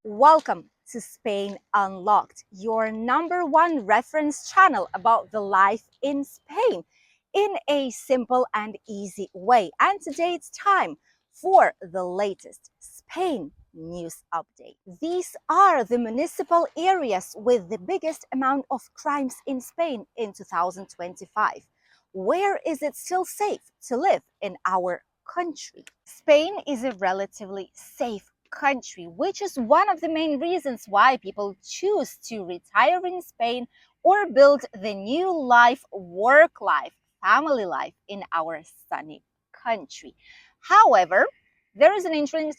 Welcome to Spain Unlocked, your number one reference channel about the life in Spain in a simple and easy way. And today it's time for the latest Spain news update. These are the municipal areas with the biggest amount of crimes in Spain in 2025. Where is it still safe to live in our country? Spain is a relatively safe country, which is one of the main reasons why people choose to retire in Spain or build the new life, work life, family life in our sunny country. However, there is an interesting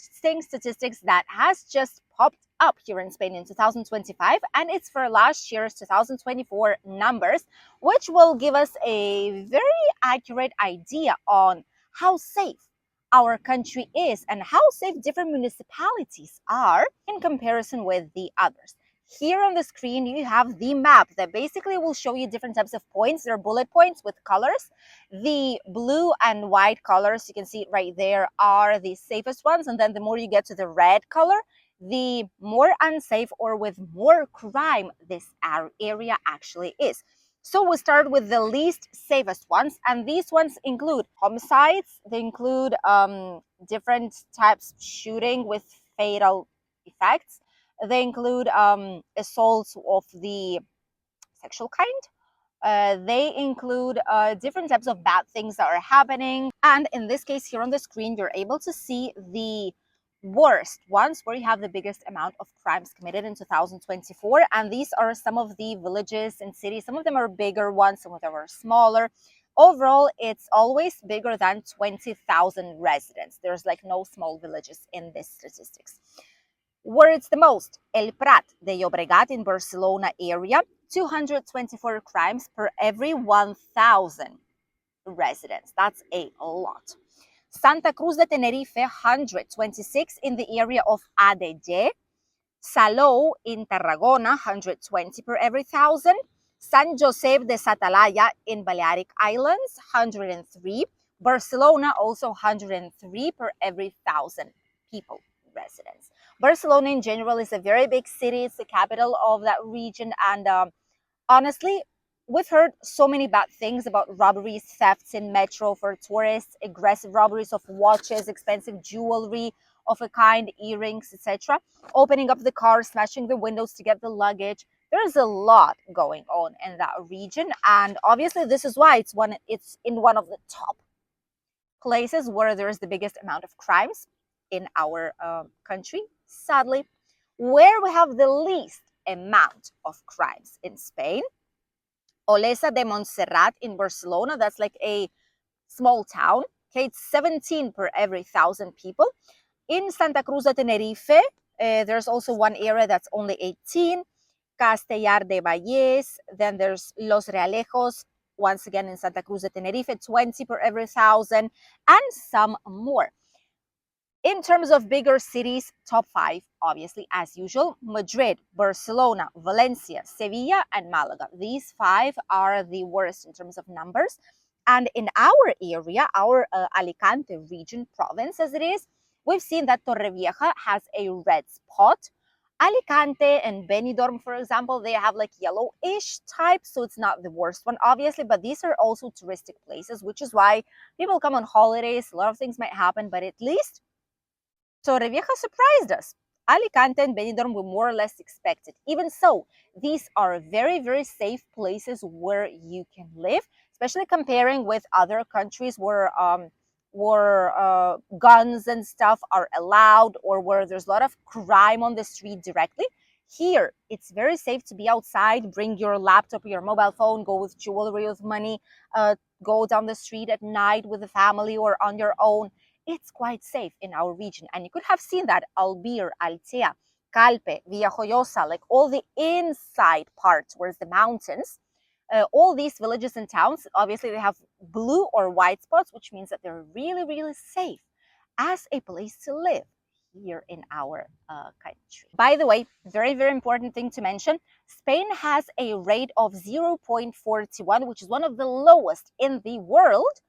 statistics that has just popped up here in Spain in 2025, and it's for last year's 2024 numbers, which will give us a very accurate idea on how safe our country is and how safe different municipalities are in comparison with the others. Here on the screen, you have the map that basically will show you different types of points. They're bullet points with colors. The blue and white colors, you can see it right there, are the safest ones. And then the more you get to the red color, the more unsafe or with more crime this area actually is. So we start with the least safest ones, and these ones include homicides. They include different types of shooting with fatal effects. They include assaults of the sexual kind. They include different types of bad things that are happening. And in this case, here on the screen, you're able to see the worst ones where you have the biggest amount of crimes committed in 2024. And these are some of the villages and cities. Some of them are bigger ones, some of them are smaller. Overall, it's always bigger than 20,000 residents. There's like no small villages in this statistics. Where it's the most, El Prat de Llobregat in Barcelona area, 224 crimes per every 1,000 residents. That's a lot. Santa Cruz de Tenerife, 126 in the area of ADG. Salou in Tarragona, 120 per every 1,000. San Josep de Satalaya in Balearic Islands, 103. Barcelona, also 103 per every 1,000 people, residents. Barcelona in general is a very big city. It's the capital of that region. And honestly, we've heard so many bad things about robberies, thefts in metro for tourists, aggressive robberies of watches, expensive jewelry of a kind, earrings, etc. Opening up the car, smashing the windows to get the luggage. There's a lot going on in that region, and obviously this is why it's in one of the top places where there's the biggest amount of crimes in our country. Sadly, where we have the least amount of crimes in Spain, Olesa de Montserrat in Barcelona. That's like a small town. Okay, it's 17 per every 1,000 people. In Santa Cruz de Tenerife, there's also one area that's only 18. Castellar de Valles. Then there's Los Realejos, once again in Santa Cruz de Tenerife, 20 per every 1,000, and some more. In terms of bigger cities, top 5, obviously, as usual, Madrid, Barcelona, Valencia, Sevilla, and Malaga. These 5 are the worst in terms of numbers. And in our area, our Alicante region, province as it is, we've seen that Torrevieja has a red spot. Alicante and Benidorm, for example, they have like yellowish type, so it's not the worst one, obviously, but these are also touristic places, which is why people come on holidays. A lot of things might happen, but at least Torrevieja surprised us. Alicante and Benidorm were more or less expected. Even so, these are very, very safe places where you can live, especially comparing with other countries where guns and stuff are allowed or where there's a lot of crime on the street directly. Here, it's very safe to be outside, bring your laptop, your mobile phone, go with jewelry, with money, go down the street at night with the family or on your own. It's quite safe in our region. And you could have seen that Albir, Altea, Calpe, Villajoyosa, like all the inside parts where it's the mountains, all these villages and towns, obviously they have blue or white spots, which means that they're really, really safe as a place to live here in our country. By the way, very, very important thing to mention, Spain has a rate of 0.41, which is one of the lowest in the world.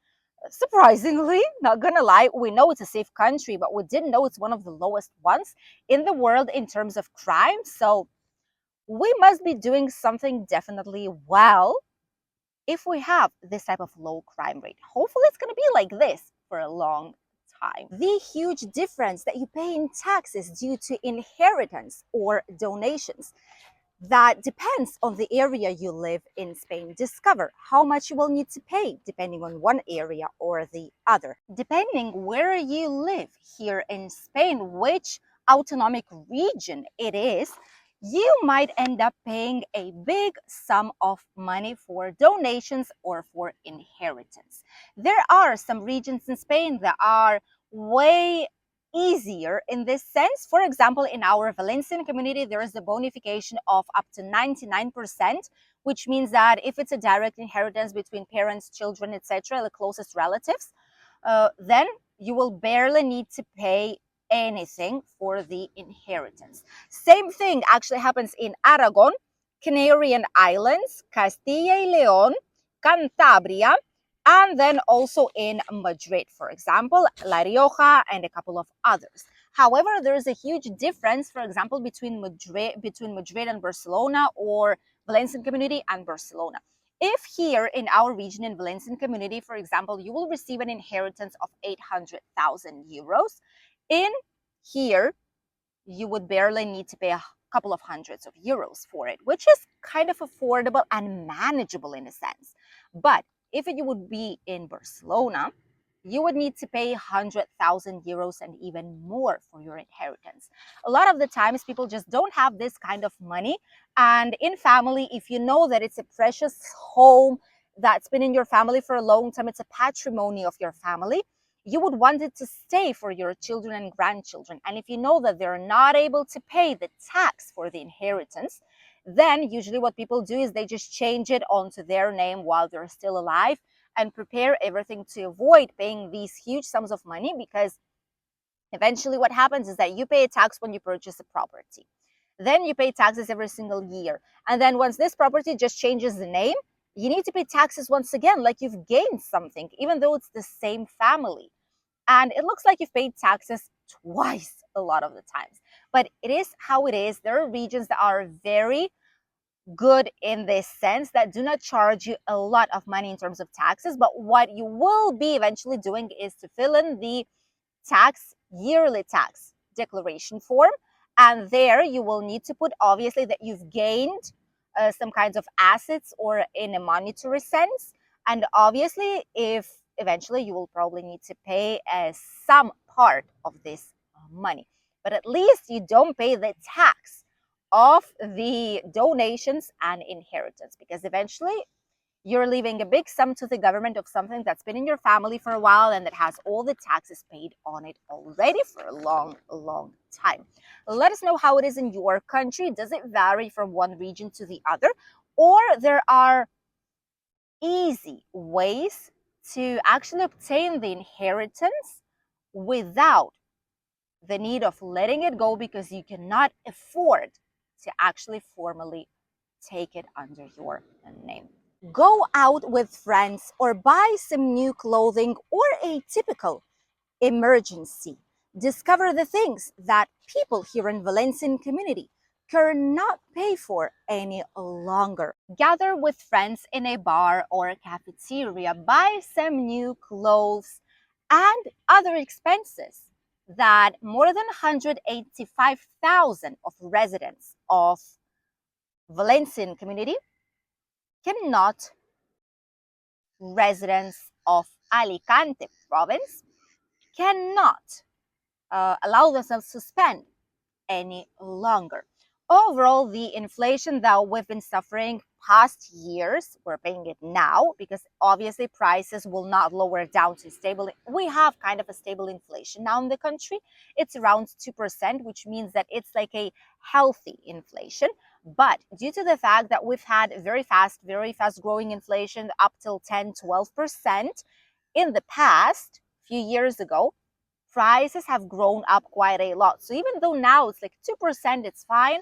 Surprisingly, not gonna lie, we know it's a safe country, but we didn't know it's one of the lowest ones in the world in terms of crime. So we must be doing something definitely well if we have this type of low crime rate. Hopefully, it's gonna be like this for a long time. The huge difference that you pay in taxes due to inheritance or donations, that depends on the area you live in Spain. Discover how much you will need to pay depending on one area or the other. Depending where you live here in Spain, which autonomic region it is, you might end up paying a big sum of money for donations or for inheritance. There are some regions in Spain that are way easier in this sense. For example, in our Valencian community, there is a bonification of up to 99%, which means that if it's a direct inheritance between parents, children, etc., the closest relatives, then you will barely need to pay anything for the inheritance. Same thing actually happens in Aragon, Canarian Islands, Castilla y León, Cantabria, and then also in Madrid, for example, La Rioja, and a couple of others. However, there is a huge difference, for example, between Madrid and Barcelona, or Valencian community and Barcelona. If here in our region, in Valencian community, for example, you will receive an inheritance of 800,000 euros, in here you would barely need to pay a couple of hundreds of euros for it, which is kind of affordable and manageable in a sense. But if you would be in Barcelona, you would need to pay 100,000 euros and even more for your inheritance. A lot of the times, people just don't have this kind of money. And in family, if you know that it's a precious home that's been in your family for a long time, it's a patrimony of your family, you would want it to stay for your children and grandchildren. And if you know that they're not able to pay the tax for the inheritance, then usually what people do is they just change it onto their name while they're still alive and prepare everything to avoid paying these huge sums of money, because eventually what happens is that you pay a tax when you purchase a property. Then you pay taxes every single year. And then once this property just changes the name, you need to pay taxes once again, like you've gained something, even though it's the same family. And it looks like you've paid taxes twice a lot of the times. But it is how it is. There are regions that are very good in this sense, that do not charge you a lot of money in terms of taxes. But what you will be eventually doing is to fill in the yearly tax declaration form. And there you will need to put, obviously, that you've gained some kinds of assets or in a monetary sense. And obviously, if eventually you will probably need to pay some part of this money. But at least you don't pay the tax of the donations and inheritance, because eventually you're leaving a big sum to the government of something that's been in your family for a while and that has all the taxes paid on it already for a long, long time. Let us know how it is in your country. Does it vary from one region to the other? Or there are easy ways to actually obtain the inheritance without the need of letting it go because you cannot afford to actually formally take it under your name. Go out with friends or buy some new clothing or a typical emergency. Discover the things that people here in Valencian community cannot pay for any longer. Gather with friends in a bar or a cafeteria, buy some new clothes and other expenses that more than 185,000 of residents of Valencian community cannot. Residents of Alicante province cannot allow themselves to spend any longer. Overall, the inflation that we've been suffering past years, we're paying it now because obviously prices will not lower down to stable. We have kind of a stable inflation now in the country. It's around 2%, which means that it's like a healthy inflation. But due to the fact that we've had very fast growing inflation up till 10, 12% in the past few years ago, prices have grown up quite a lot. So even though now it's like 2%, it's fine.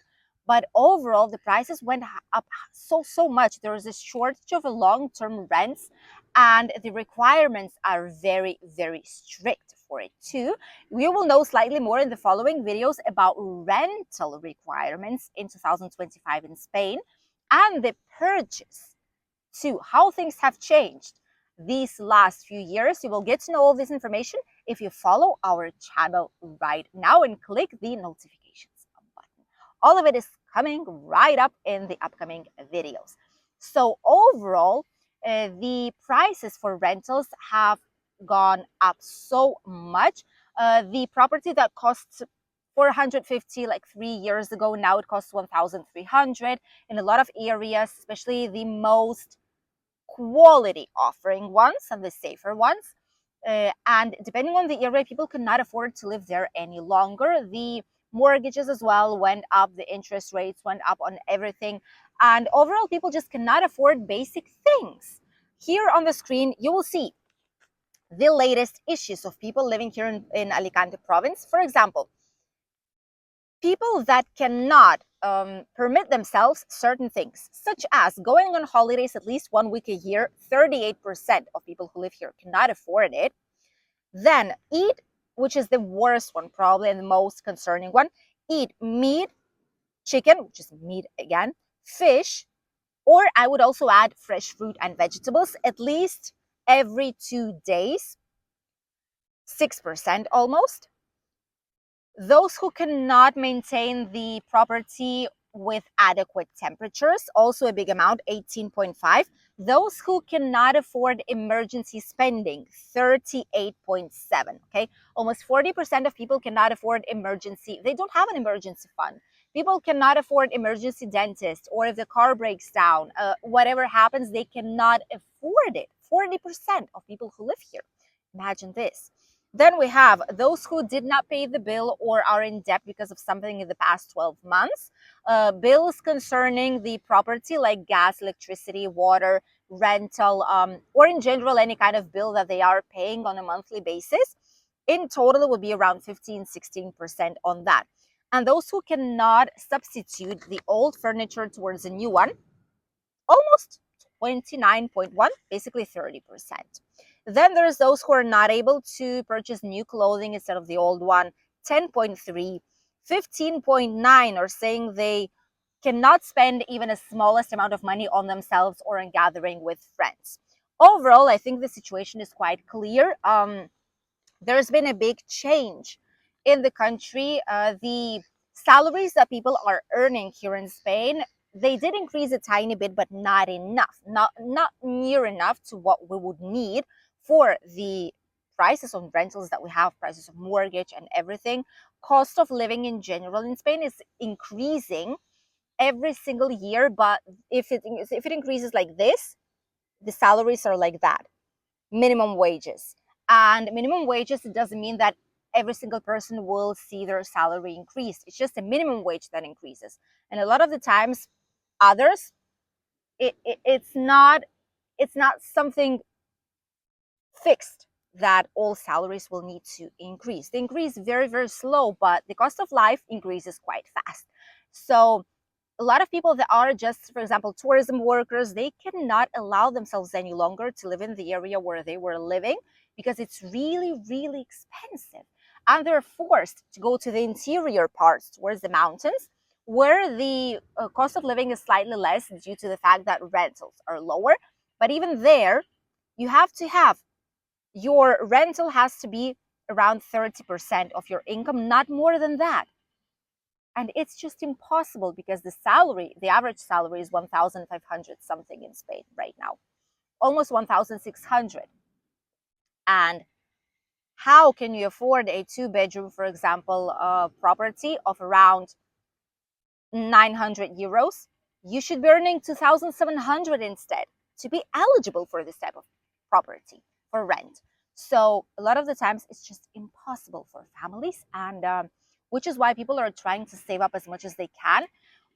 But overall, the prices went up so much. There was a shortage of long-term rents. and the requirements are very, very strict for it too. We will know slightly more in the following videos about rental requirements in 2025 in Spain and the purchase too, how things have changed these last few years. You will get to know all this information if you follow our channel right now and click the notifications button. All of it is coming right up in the upcoming videos. So overall, the prices for rentals have gone up so much. The property that costs 450 like 3 years ago, now it costs 1,300 in a lot of areas, especially the most quality offering ones and the safer ones. And depending on the area, people could not afford to live there any longer. The mortgages as well went up, the interest rates went up on everything. And overall, people just cannot afford basic things. Here on the screen, you will see the latest issues of people living here in Alicante province. For example, people that cannot permit themselves certain things, such as going on holidays at least 1 week a year. 38% of people who live here cannot afford it. Then eat, which is the worst one, probably, and the most concerning one, eat meat, chicken, which is meat again, fish, or I would also add fresh fruit and vegetables at least every 2 days, 6% almost. Those who cannot maintain the property with adequate temperatures, also a big amount, 18.5. Those who cannot afford emergency spending, 38.7. Okay, almost 40% of people cannot afford emergency. They don't have an emergency fund. People cannot afford emergency dentist, or if the car breaks down, whatever happens, they cannot afford it. 40% of people who live here. Imagine this. Then we have those who did not pay the bill or are in debt because of something in the past 12 months. Bills concerning the property like gas, electricity, water, rental, or in general, any kind of bill that they are paying on a monthly basis. In total, it would be around 15-16% on that. And those who cannot substitute the old furniture towards a new one, almost 29.1, basically 30%. Then there's those who are not able to purchase new clothing instead of the old one, 10.3. 15.9 are saying they cannot spend even a smallest amount of money on themselves or on gathering with friends. Overall, I think the situation is quite clear. There's been a big change in the country. The salaries that people are earning here in Spain, they did increase a tiny bit, but not enough, not near enough to what we would need for the prices of rentals that we have, prices of mortgage and everything. Cost of living in general in Spain is increasing every single year, but if it increases like this, the salaries are like that, minimum wages. And minimum wages, it doesn't mean that every single person will see their salary increase. It's just a minimum wage that increases. And a lot of the times, others, it's not something fixed that all salaries will need to increase. They increase very, very slow, but the cost of life increases quite fast. So a lot of people that are just, for example, tourism workers, they cannot allow themselves any longer to live in the area where they were living because it's really, really expensive. And they're forced to go to the interior parts towards the mountains, where the cost of living is slightly less due to the fact that rentals are lower. But even there, you have to have your rental has to be around 30% of your income, not more than that. And it's just impossible because the average salary is 1,500 something in Spain right now, almost 1,600. And how can you afford a 2-bedroom, for example, property of around 900 euros? You should be earning 2,700 instead to be eligible for this type of property for rent. So a lot of the times it's just impossible for families, and which is why people are trying to save up as much as they can.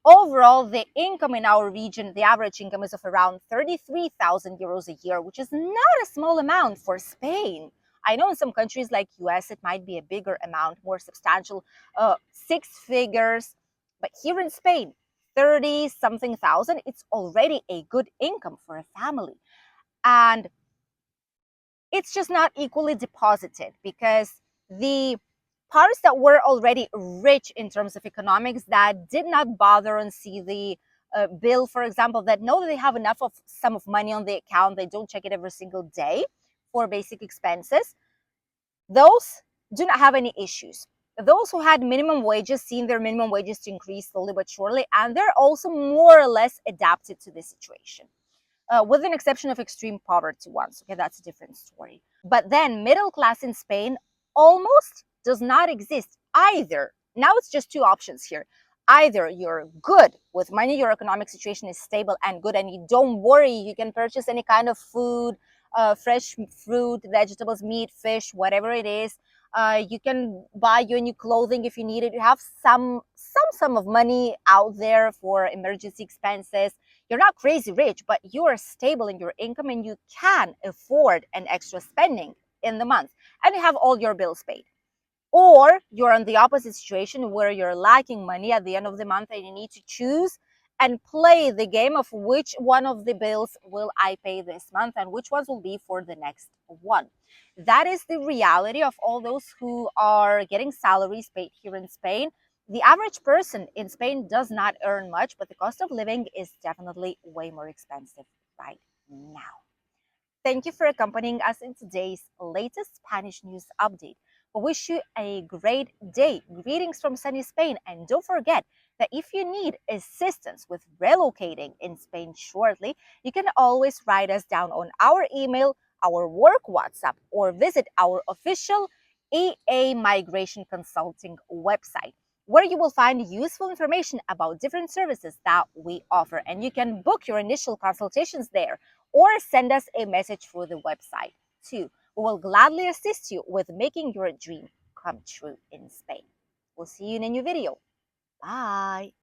Overall, the income in our region, the average income is of around 33,000 euros a year, which is not a small amount for Spain. I know in some countries like US, it might be a bigger amount, more substantial, 6 figures. But here in Spain, 30-something thousand, it's already a good income for a family. And It's just not equally deposited because the parts that were already rich in terms of economics that did not bother and see the bill, for example, that know that they have enough of sum of money on the account, they don't check it every single day for basic expenses, those do not have any issues. Those who had minimum wages, seeing their minimum wages to increase slowly but surely, and they're also more or less adapted to the situation, with an exception of extreme poverty ones. Okay, that's a different story. But then middle class in Spain almost does not exist either. Now it's just two options here. Either you're good with money, your economic situation is stable and good, and you don't worry, you can purchase any kind of food, fresh fruit, vegetables, meat, fish, whatever it is. You can buy your new clothing if you need it. You have some sum of money out there for emergency expenses. You're not crazy rich, but you are stable in your income and you can afford an extra spending in the month, and you have all your bills paid. Or you're in the opposite situation where you're lacking money at the end of the month and you need to choose and play the game of which one of the bills will I pay this month and which ones will be for the next one. That is the reality of all those who are getting salaries paid here in Spain. The average person in Spain does not earn much, but the cost of living is definitely way more expensive right now. Thank you for accompanying us in today's latest Spanish news update. We wish you a great day. Greetings from sunny Spain. And don't forget that if you need assistance with relocating in Spain shortly, you can always write us down on our email, our work WhatsApp, or visit our official EA Migration Consulting website, where you will find useful information about different services that we offer. And you can book your initial consultations there or send us a message through the website too. We will gladly assist you with making your dream come true in Spain. We'll see you in a new video. Bye.